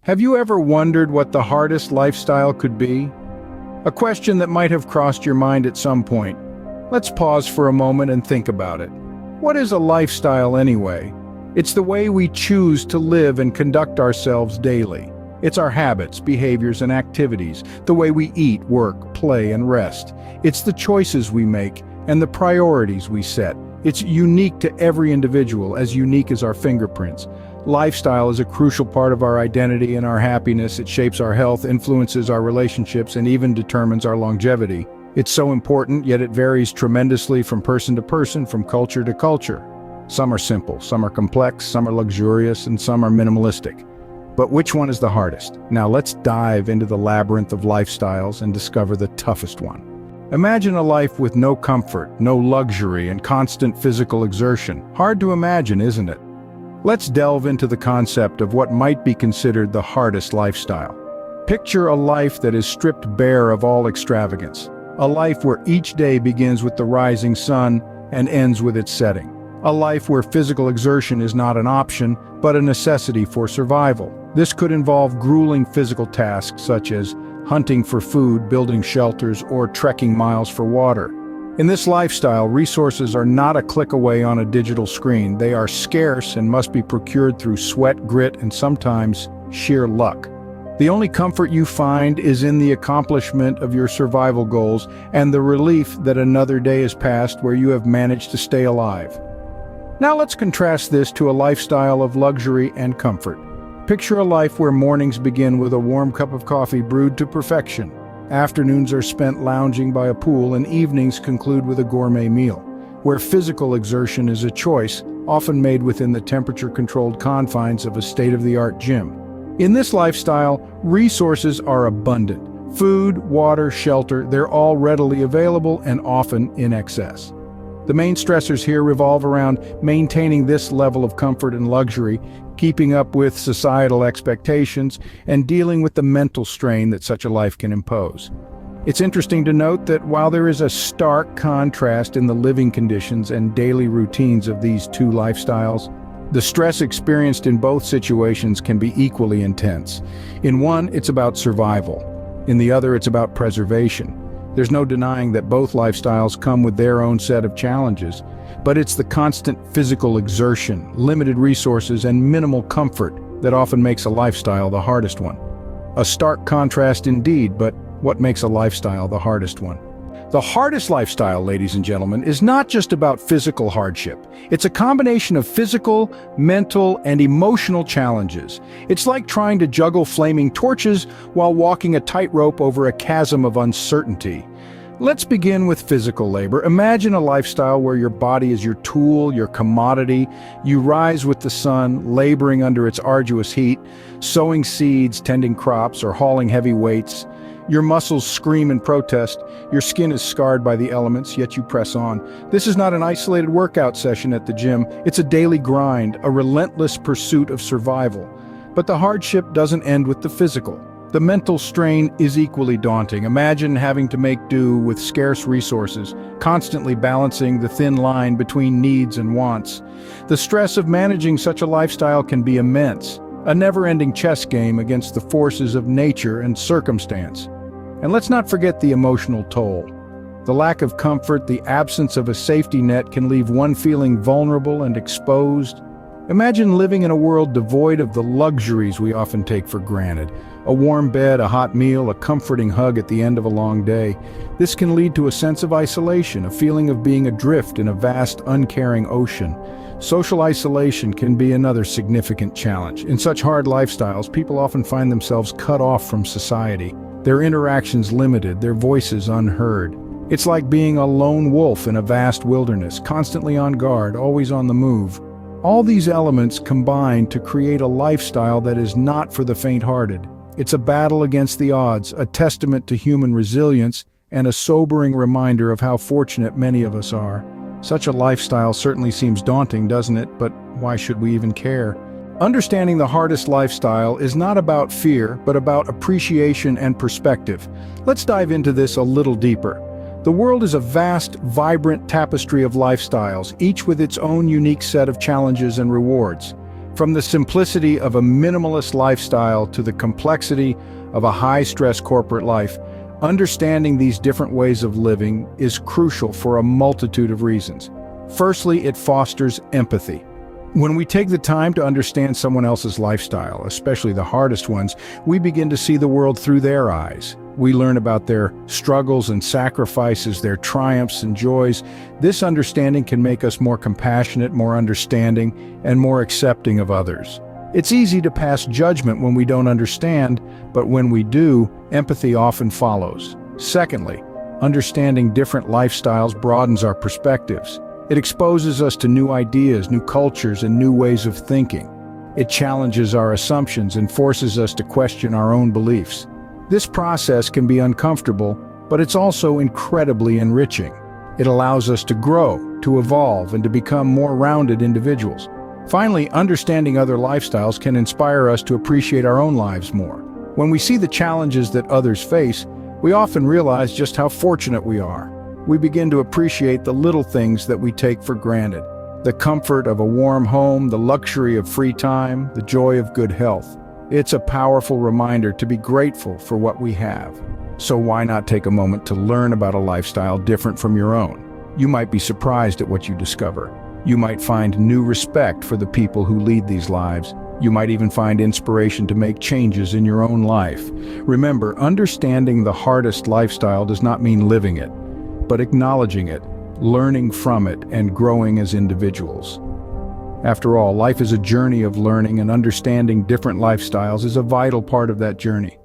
Have you ever wondered what the hardest lifestyle could be? A question that might have crossed your mind at some point. Let's pause for a moment and think about it. What is a lifestyle anyway? It's the way we choose to live and conduct ourselves daily. It's our habits, behaviors, and activities, the way we eat, work, play, and rest. It's the choices we make and the priorities we set. It's unique to every individual, as unique as our fingerprints. Lifestyle is a crucial part of our identity and our happiness. It shapes our health, influences our relationships, and even determines our longevity. It's so important, yet it varies tremendously from person to person, from culture to culture. Some are simple, some are complex, some are luxurious, and some are minimalistic. But which one is the hardest? Now let's dive into the labyrinth of lifestyles and discover the toughest one. Imagine a life with no comfort, no luxury, and constant physical exertion. Hard to imagine, isn't it? Let's delve into the concept of what might be considered the hardest lifestyle. Picture a life that is stripped bare of all extravagance. A life where each day begins with the rising sun and ends with its setting. A life where physical exertion is not an option, but a necessity for survival. This could involve grueling physical tasks such as hunting for food, building shelters, or trekking miles for water. In this lifestyle, resources are not a click away on a digital screen. They are scarce and must be procured through sweat, grit, and sometimes sheer luck. The only comfort you find is in the accomplishment of your survival goals and the relief that another day has passed where you have managed to stay alive. Now let's contrast this to a lifestyle of luxury and comfort. Picture a life where mornings begin with a warm cup of coffee brewed to perfection. Afternoons are spent lounging by a pool, and evenings conclude with a gourmet meal, where physical exertion is a choice, often made within the temperature-controlled confines of a state-of-the-art gym. In this lifestyle, resources are abundant. Food, water, shelter, they're all readily available and often in excess. The main stressors here revolve around maintaining this level of comfort and luxury, keeping up with societal expectations, and dealing with the mental strain that such a life can impose. It's interesting to note that while there is a stark contrast in the living conditions and daily routines of these two lifestyles, the stress experienced in both situations can be equally intense. In one, it's about survival. In the other, it's about preservation. There's no denying that both lifestyles come with their own set of challenges, but it's the constant physical exertion, limited resources, and minimal comfort that often makes a lifestyle the hardest one. A stark contrast indeed, but what makes a lifestyle the hardest one? The hardest lifestyle, ladies and gentlemen, is not just about physical hardship. It's a combination of physical, mental, and emotional challenges. It's like trying to juggle flaming torches while walking a tightrope over a chasm of uncertainty. Let's begin with physical labor. Imagine a lifestyle where your body is your tool, your commodity. You rise with the sun, laboring under its arduous heat, sowing seeds, tending crops, or hauling heavy weights. Your muscles scream in protest, your skin is scarred by the elements, yet you press on. This is not an isolated workout session at the gym, it's a daily grind, a relentless pursuit of survival. But the hardship doesn't end with the physical. The mental strain is equally daunting. Imagine having to make do with scarce resources, constantly balancing the thin line between needs and wants. The stress of managing such a lifestyle can be immense, a never-ending chess game against the forces of nature and circumstance. And let's not forget the emotional toll. The lack of comfort, the absence of a safety net can leave one feeling vulnerable and exposed. Imagine living in a world devoid of the luxuries we often take for granted. A warm bed, a hot meal, a comforting hug at the end of a long day. This can lead to a sense of isolation, a feeling of being adrift in a vast, uncaring ocean. Social isolation can be another significant challenge. In such hard lifestyles, people often find themselves cut off from society, their interactions limited, their voices unheard. It's like being a lone wolf in a vast wilderness, constantly on guard, always on the move. All these elements combine to create a lifestyle that is not for the faint-hearted. It's a battle against the odds, a testament to human resilience, and a sobering reminder of how fortunate many of us are. Such a lifestyle certainly seems daunting, doesn't it? But why should we even care? Understanding the hardest lifestyle is not about fear, but about appreciation and perspective. Let's dive into this a little deeper. The world is a vast, vibrant tapestry of lifestyles, each with its own unique set of challenges and rewards. From the simplicity of a minimalist lifestyle to the complexity of a high-stress corporate life, understanding these different ways of living is crucial for a multitude of reasons. Firstly, it fosters empathy. When we take the time to understand someone else's lifestyle, especially the hardest ones, we begin to see the world through their eyes. We learn about their struggles and sacrifices, their triumphs and joys. This understanding can make us more compassionate, more understanding, and more accepting of others. It's easy to pass judgment when we don't understand, but when we do, empathy often follows. Secondly, understanding different lifestyles broadens our perspectives. It exposes us to new ideas, new cultures, and new ways of thinking. It challenges our assumptions and forces us to question our own beliefs. This process can be uncomfortable, but it's also incredibly enriching. It allows us to grow, to evolve, and to become more rounded individuals. Finally, understanding other lifestyles can inspire us to appreciate our own lives more. When we see the challenges that others face, we often realize just how fortunate we are. We begin to appreciate the little things that we take for granted. The comfort of a warm home, the luxury of free time, the joy of good health. It's a powerful reminder to be grateful for what we have. So why not take a moment to learn about a lifestyle different from your own? You might be surprised at what you discover. You might find new respect for the people who lead these lives. You might even find inspiration to make changes in your own life. Remember, understanding the hardest lifestyle does not mean living it, but acknowledging it, learning from it, and growing as individuals. After all, life is a journey of learning, and understanding different lifestyles is a vital part of that journey.